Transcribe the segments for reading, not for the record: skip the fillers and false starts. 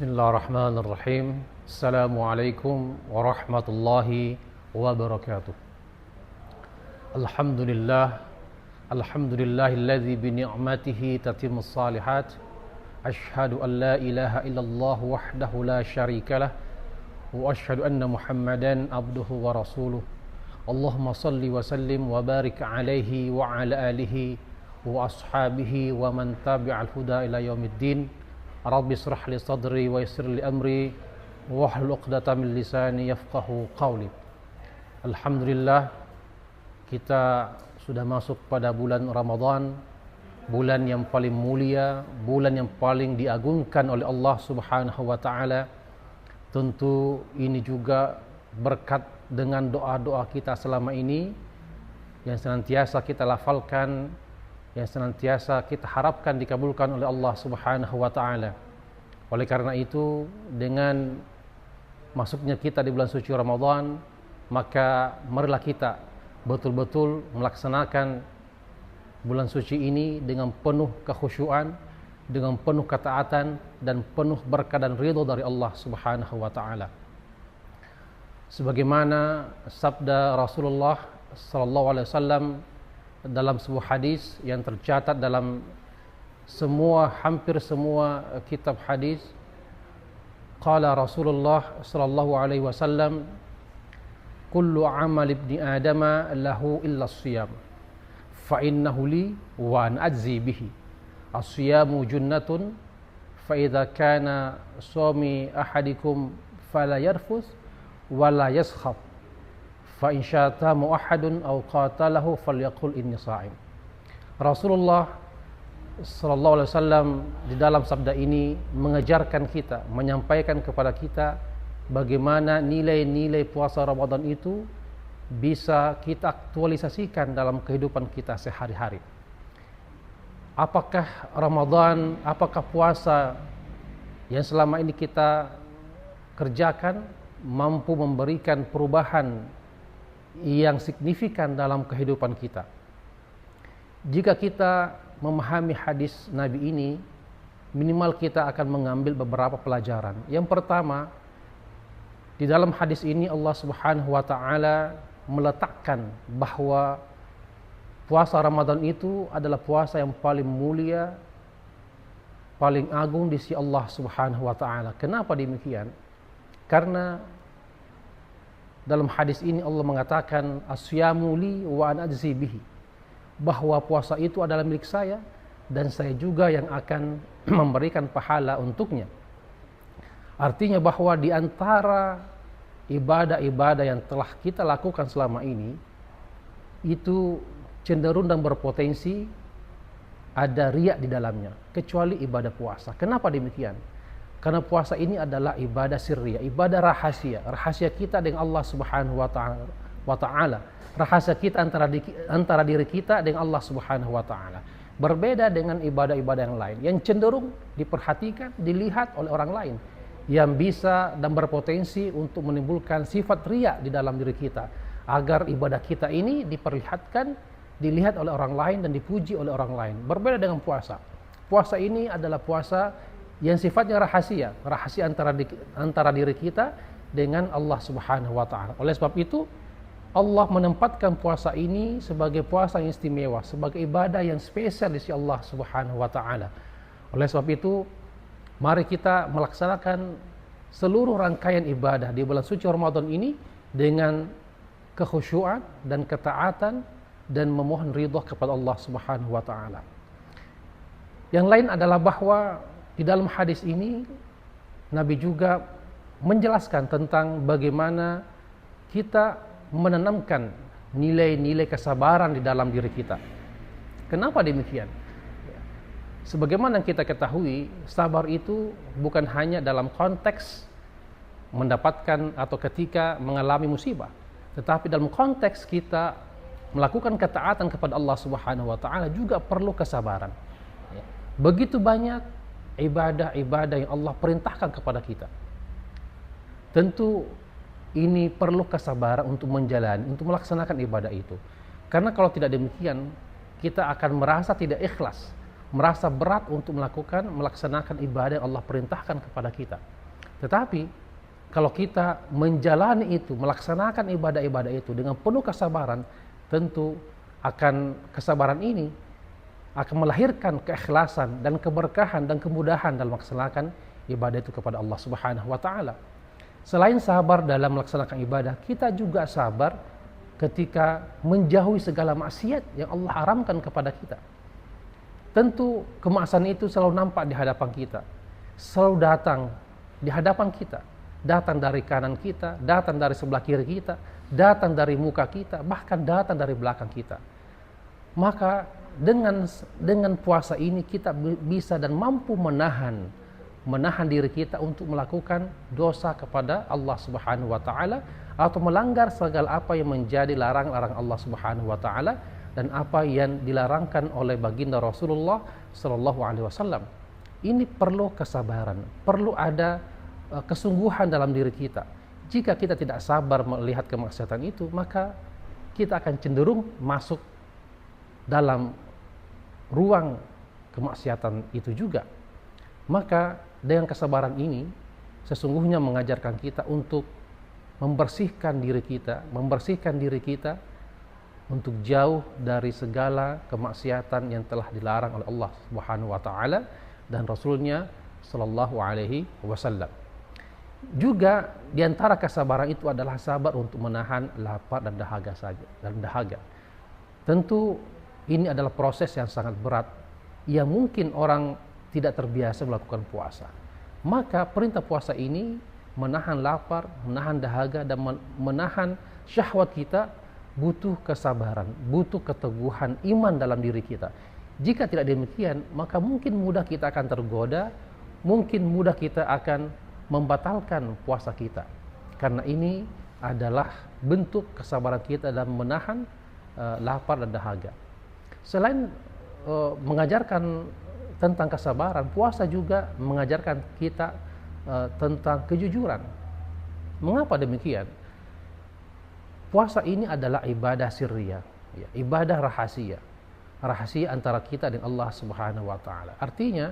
Bismillahirrahmanirrahim. Assalamualaikum warahmatullahi wabarakatuh. Alhamdulillah. Alhamdulillahilladzi bi ni'matihi tatimmus salihat. Asyhadu an la ilaha illallah wahdahu la syarikalah wa asyhadu anna Muhammadan abduhu wa rasuluh. Allahumma salli wa sallim wa barik alaihi wa ala alihi wa ashabihi wa man tabi'al huda ila yaumiddin. Rabbi shrah li sadri wa yassir li amri wahlul 'uqdatam min lisani yafqahu qawli. Alhamdulillah, kita sudah masuk pada bulan Ramadan, bulan yang paling mulia, bulan yang paling diagungkan oleh Allah Subhanahu wa taala. Tentu ini juga berkat dengan doa-doa kita selama ini yang senantiasa kita lafalkan, yang senantiasa kita harapkan dikabulkan oleh Allah Subhanahu wa taala. Oleh karena itu, dengan masuknya kita di bulan suci Ramadan, maka marilah kita betul-betul melaksanakan bulan suci ini dengan penuh kekhusyuan, dengan penuh ketaatan dan penuh berkah dan ridho dari Allah Subhanahu wa taala. Sebagaimana sabda Rasulullah sallallahu alaihi wasallam dalam sebuah hadis yang tercatat dalam hampir semua kitab hadis, qala Rasulullah sallallahu alaihi wasallam, kullu amal ibni adama lahu illa as-siyam fa innahu li wa an ajzi bihi. As-siyamu junnatun fa idza kana sawmi ahadikum fala yarfus wa la yaskhab fa in syatamu ahadun aw qatalahu falyaqul inni sha'im. Rasulullah sallallahu alaihi wasallam di dalam sabda ini mengajarkan kita, menyampaikan kepada kita bagaimana nilai-nilai puasa Ramadan itu bisa kita aktualisasikan dalam kehidupan kita sehari-hari. Apakah Ramadan, apakah puasa yang selama ini kita kerjakan mampu memberikan perubahan yang signifikan dalam kehidupan kita? Jika kita memahami hadis Nabi ini, minimal kita akan mengambil beberapa pelajaran. Yang pertama, di dalam hadis ini Allah Subhanahu wa taala meletakkan bahwa puasa Ramadan itu adalah puasa yang paling mulia, paling agung di sisi Allah Subhanahu wa taala. Kenapa demikian? Karena dalam hadis ini Allah mengatakan as-siyamu li wa ana ajzi bihi, bahwa puasa itu adalah milik saya dan saya juga yang akan memberikan pahala untuknya. Artinya bahwa di antara ibadah-ibadah yang telah kita lakukan selama ini itu cenderung dan berpotensi ada riya di dalamnya, kecuali ibadah puasa. Kenapa demikian? Karena puasa ini adalah ibadah sirriyah, ibadah rahasia kita dengan Allah Subhanahu wa taala, rahasia kita antara diri kita dengan Allah Subhanahu wa taala. Berbeda dengan ibadah-ibadah yang lain yang cenderung diperhatikan, dilihat oleh orang lain, yang bisa dan berpotensi untuk menimbulkan sifat riya di dalam diri kita, agar ibadah kita ini diperlihatkan, dilihat oleh orang lain dan dipuji oleh orang lain. Berbeda dengan puasa. Puasa ini adalah puasa yang sifatnya rahasia antara diri kita dengan Allah Subhanahu wa taala. Oleh sebab itu, Allah menempatkan puasa ini sebagai puasa yang istimewa, sebagai ibadah yang spesial di sisi Allah Subhanahu wa taala. Oleh sebab itu, mari kita melaksanakan seluruh rangkaian ibadah di bulan suci Ramadan ini dengan kekhusyuan dan ketaatan dan memohon ridha kepada Allah Subhanahu wa taala. Yang lain adalah bahwa di dalam hadis ini Nabi juga menjelaskan tentang bagaimana kita menanamkan nilai-nilai kesabaran di dalam diri kita. Kenapa demikian? Sebagaimana kita ketahui, sabar itu bukan hanya dalam konteks mendapatkan atau ketika mengalami musibah, tetapi dalam konteks kita melakukan ketaatan kepada Allah Subhanahu wa taala juga perlu kesabaran. Begitu banyak ibadah-ibadah yang Allah perintahkan kepada kita. Tentu ini perlu kesabaran untuk menjalani, untuk melaksanakan ibadah itu. Karena kalau tidak demikian, kita akan merasa tidak ikhlas merasa berat untuk melaksanakan ibadah yang Allah perintahkan kepada kita. Tetapi kalau kita menjalani itu, melaksanakan ibadah-ibadah itu dengan penuh kesabaran, tentu akan kesabaran ini akan melahirkan keikhlasan dan keberkahan dan kemudahan dalam melaksanakan ibadah itu kepada Allah Subhanahu wa taala. Selain sabar dalam melaksanakan ibadah, kita juga sabar ketika menjauhi segala maksiat yang Allah haramkan kepada kita. Tentu kemaksiatan itu selalu nampak di hadapan kita, selalu datang di hadapan kita, datang dari kanan kita, datang dari sebelah kiri kita, datang dari muka kita, bahkan datang dari belakang kita. Maka dengan puasa ini kita bisa dan mampu menahan diri kita untuk melakukan dosa kepada Allah Subhanahu wa taala atau melanggar segala apa yang menjadi larang-larang Allah Subhanahu wa taala dan apa yang dilarangkan oleh baginda Rasulullah sallallahu alaihi wasallam. Ini perlu kesabaran, perlu ada kesungguhan dalam diri kita. Jika kita tidak sabar melihat kemaksiatan itu, maka kita akan cenderung masuk dalam ruang kemaksiatan itu juga. Maka dengan kesabaran ini sesungguhnya mengajarkan kita untuk membersihkan diri kita untuk jauh dari segala kemaksiatan yang telah dilarang oleh Allah Subhanahu wa taala dan Rasulnya sallallahu alaihi wasallam. Juga di antara kesabaran itu adalah sabar untuk menahan lapar dan dahaga. Tentu ini adalah proses yang sangat berat yang mungkin orang tidak terbiasa melakukan puasa. Maka perintah puasa ini menahan lapar, menahan dahaga dan menahan syahwat kita butuh kesabaran, butuh keteguhan iman dalam diri kita. Jika tidak demikian, maka mungkin mudah kita akan tergoda, mungkin mudah kita akan membatalkan puasa kita. Karena ini adalah bentuk kesabaran kita dalam menahan lapar dan dahaga. Selain mengajarkan tentang kesabaran, puasa juga mengajarkan kita tentang kejujuran. Mengapa demikian? Puasa ini adalah ibadah sirriyah, ya, ibadah rahasia antara kita dengan Allah Subhanahu wa taala. Artinya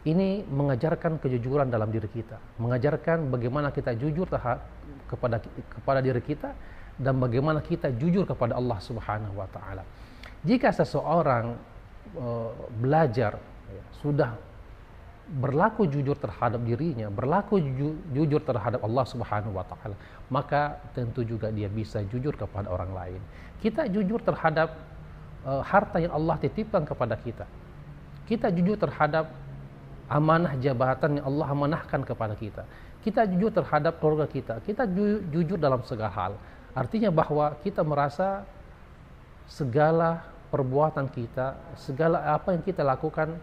ini mengajarkan kejujuran dalam diri kita, mengajarkan bagaimana kita jujur kepada diri kita dan bagaimana kita jujur kepada Allah Subhanahu wa taala. Jika seseorang belajar sudah berlaku jujur terhadap dirinya, berlaku jujur terhadap Allah Subhanahu wa taala, maka tentu juga dia bisa jujur kepada orang lain. Kita jujur terhadap harta yang Allah titipkan kepada kita. Kita jujur terhadap amanah jabatan yang Allah amanahkan kepada kita. Kita jujur terhadap keluarga kita. Kita jujur dalam segala hal. Artinya bahwa kita merasa segala perbuatan kita, segala apa yang kita lakukan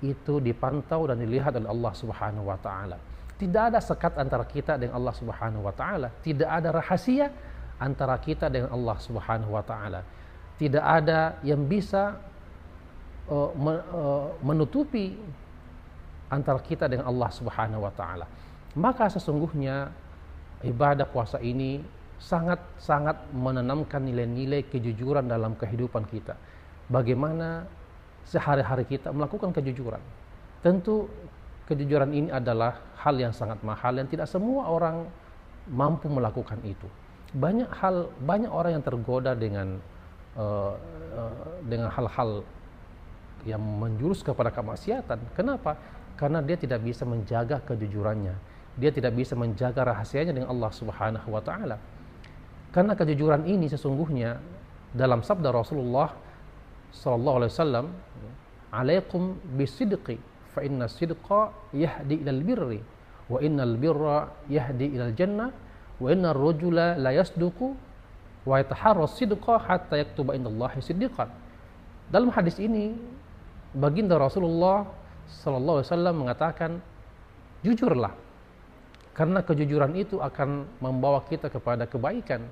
itu dipantau dan dilihat oleh Allah Subhanahu wa taala. Tidak ada sekat antara kita dengan Allah Subhanahu wa taala, tidak ada rahasia antara kita dengan Allah Subhanahu wa taala. Tidak ada yang bisa menutupi antara kita dengan Allah Subhanahu wa taala. Maka sesungguhnya ibadah puasa ini sangat-sangat menanamkan nilai-nilai kejujuran dalam kehidupan kita. Bagaimana sehari-hari kita melakukan kejujuran. Tentu kejujuran ini adalah hal yang sangat mahal yang tidak semua orang mampu melakukan itu. Banyak orang yang tergoda dengan hal-hal yang menjurus kepada kemaksiatan. Kenapa? Karena dia tidak bisa menjaga kejujurannya. Dia tidak bisa menjaga rahasianya dengan Allah Subhanahu wa taala. Karena kejujuran ini sesungguhnya dalam sabda Rasulullah sallallahu alaihi wasallam, "Alaikum bisidqi fa inna sidqa yahdi ilal birri wa innal birra yahdi ilal jannah wa innar rajula la yasduqu wa yataharra sidqa hatta yaktuba indallahi siddiqan." Dalam hadis ini baginda Rasulullah sallallahu alaihi wasallam mengatakan, jujurlah, karena kejujuran itu akan membawa kita kepada kebaikan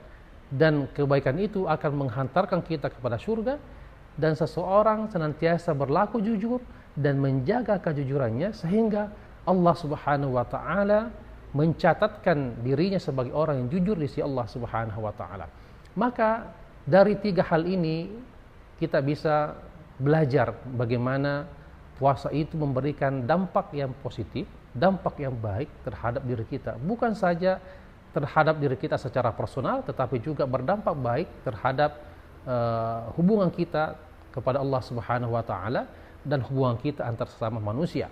dan kebaikan itu akan menghantarkan kita kepada surga. Dan seseorang senantiasa berlaku jujur dan menjaga kejujurannya sehingga Allah Subhanahu wa taala mencatatkan dirinya sebagai orang yang jujur di sisi Allah Subhanahu wa taala. Maka dari tiga hal ini kita bisa belajar bagaimana puasa itu memberikan dampak yang positif, dampak yang baik terhadap diri kita. Bukan saja terhadap diri kita secara personal, tetapi juga berdampak baik terhadap hubungan kita kepada Allah Subhanahu wa taala dan hubungan kita antar sesama manusia.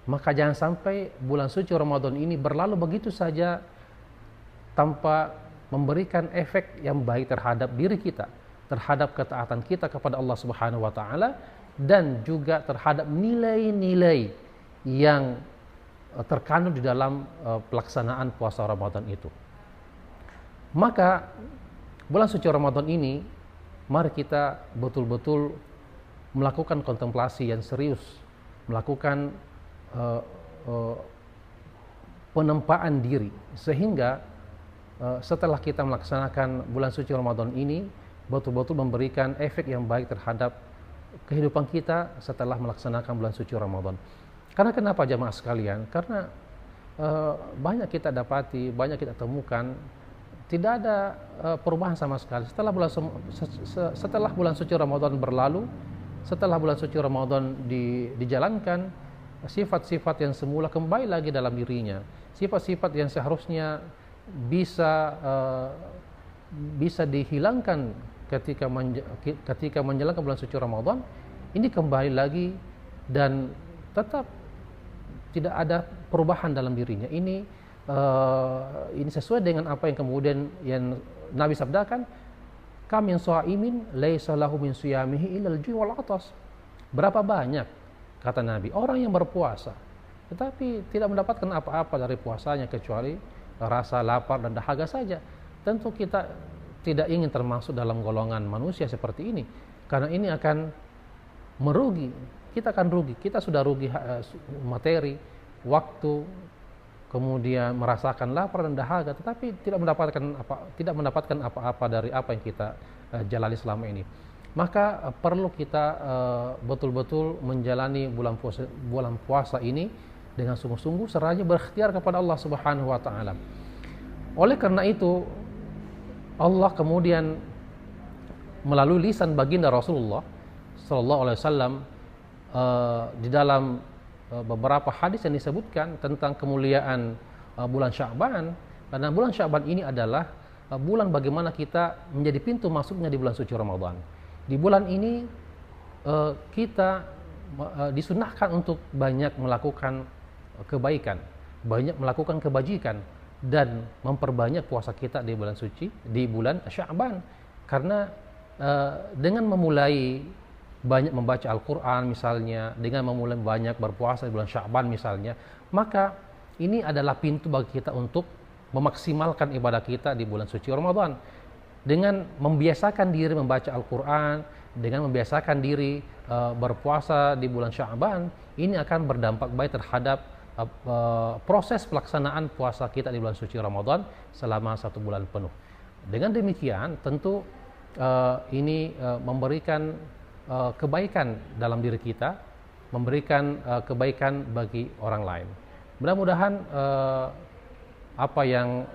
Maka jangan sampai bulan suci Ramadan ini berlalu begitu saja tanpa memberikan efek yang baik terhadap diri kita, terhadap ketaatan kita kepada Allah Subhanahu wa taala, dan juga terhadap nilai-nilai yang terkandung di dalam pelaksanaan puasa Ramadan itu. Maka bulan suci Ramadan ini, mari kita betul-betul melakukan kontemplasi yang serius, melakukan penempaan diri, sehingga setelah kita melaksanakan bulan suci Ramadan ini betul-betul memberikan efek yang baik terhadap kehidupan kita setelah melaksanakan bulan suci Ramadan. Karena kenapa jamaah sekalian? Karena banyak kita dapati, banyak kita temukan tidak ada perubahan sama sekali setelah bulan suci Ramadan berlalu, setelah bulan suci Ramadan dijalankan, sifat-sifat yang semula kembali lagi dalam dirinya, sifat-sifat yang seharusnya bisa dihilangkan ketika menjalankan bulan suci Ramadan, ini kembali lagi dan tetap tidak ada perubahan dalam dirinya. Ini sesuai dengan apa yang kemudian yang Nabi sabdakan, kam min shaimin laisa lahu min siyamihi illal ju' wal 'atas. Berapa banyak, kata Nabi, orang yang berpuasa tetapi tidak mendapatkan apa-apa dari puasanya kecuali rasa lapar dan dahaga saja. Tentu kita tidak ingin termasuk dalam golongan manusia seperti ini, karena ini akan merugi. Kita akan rugi, kita sudah rugi materi, waktu, kemudian merasakan lapar dan dahaga, tetapi tidak mendapatkan apa-apa dari apa yang kita jalani selama ini. Maka perlu kita betul-betul menjalani bulan puasa ini dengan sungguh-sungguh, seraya berikhtiar kepada Allah Subhanahu wa taala. Oleh karena itu, Allah kemudian melalui lisan baginda Rasulullah sallallahu alaihi wasallam di dalam beberapa hadis yang disebutkan tentang kemuliaan bulan Sya'ban, karena bulan Sya'ban ini adalah bulan bagaimana kita menjadi pintu masuknya di bulan suci Ramadan. Di bulan ini kita disunahkan untuk banyak melakukan kebaikan, banyak melakukan kebajikan, dan memperbanyak puasa kita di bulan suci, di bulan Sya'ban. Karena dengan memulai banyak membaca Al-Quran misalnya, dengan memulai banyak berpuasa di bulan Sya'ban misalnya, maka ini adalah pintu bagi kita untuk memaksimalkan ibadah kita di bulan suci Ramadan. Dengan membiasakan diri membaca Al-Quran, dengan membiasakan diri berpuasa di bulan Sya'ban, ini akan berdampak baik terhadap proses pelaksanaan puasa kita di bulan suci Ramadan selama 1 bulan penuh. Dengan demikian tentu ini memberikan kebaikan dalam diri kita, memberikan kebaikan bagi orang lain. Mudah-mudahan apa yang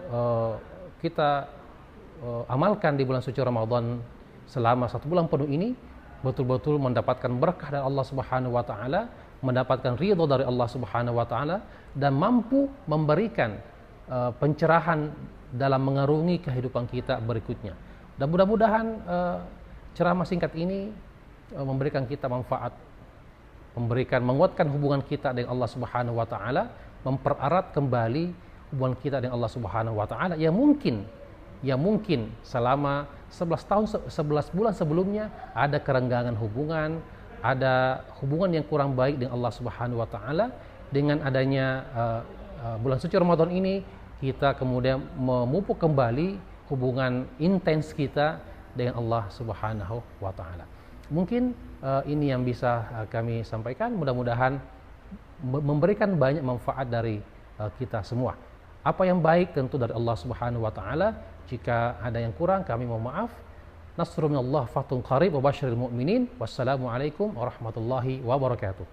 kita amalkan di bulan suci Ramadan selama 1 bulan penuh ini betul-betul mendapatkan berkah dari Allah Subhanahu wa taala, mendapatkan ridho dari Allah Subhanahu wa taala, dan mampu memberikan pencerahan dalam mengarungi kehidupan kita berikutnya. Dan mudah-mudahan ceramah singkat ini memberikan kita manfaat, menguatkan hubungan kita dengan Allah Subhanahu wa taala, mempererat kembali hubungan kita dengan Allah Subhanahu wa taala yang mungkin selama 11 bulan sebelumnya ada kerenggangan hubungan, ada hubungan yang kurang baik dengan Allah Subhanahu wa taala. Dengan adanya bulan suci Ramadan ini, kita kemudian memupuk kembali hubungan intens kita dengan Allah Subhanahu wa taala. Mungkin ini yang bisa kami sampaikan, mudah-mudahan memberikan banyak manfaat dari kita semua. Apa yang baik tentu dari Allah Subhanahu wa taala, jika ada yang kurang kami mohon maaf. Nasrun minallah, fathun qarib, wa basyiril mu'minin. Wassalamualaikum warahmatullahi wabarakatuh.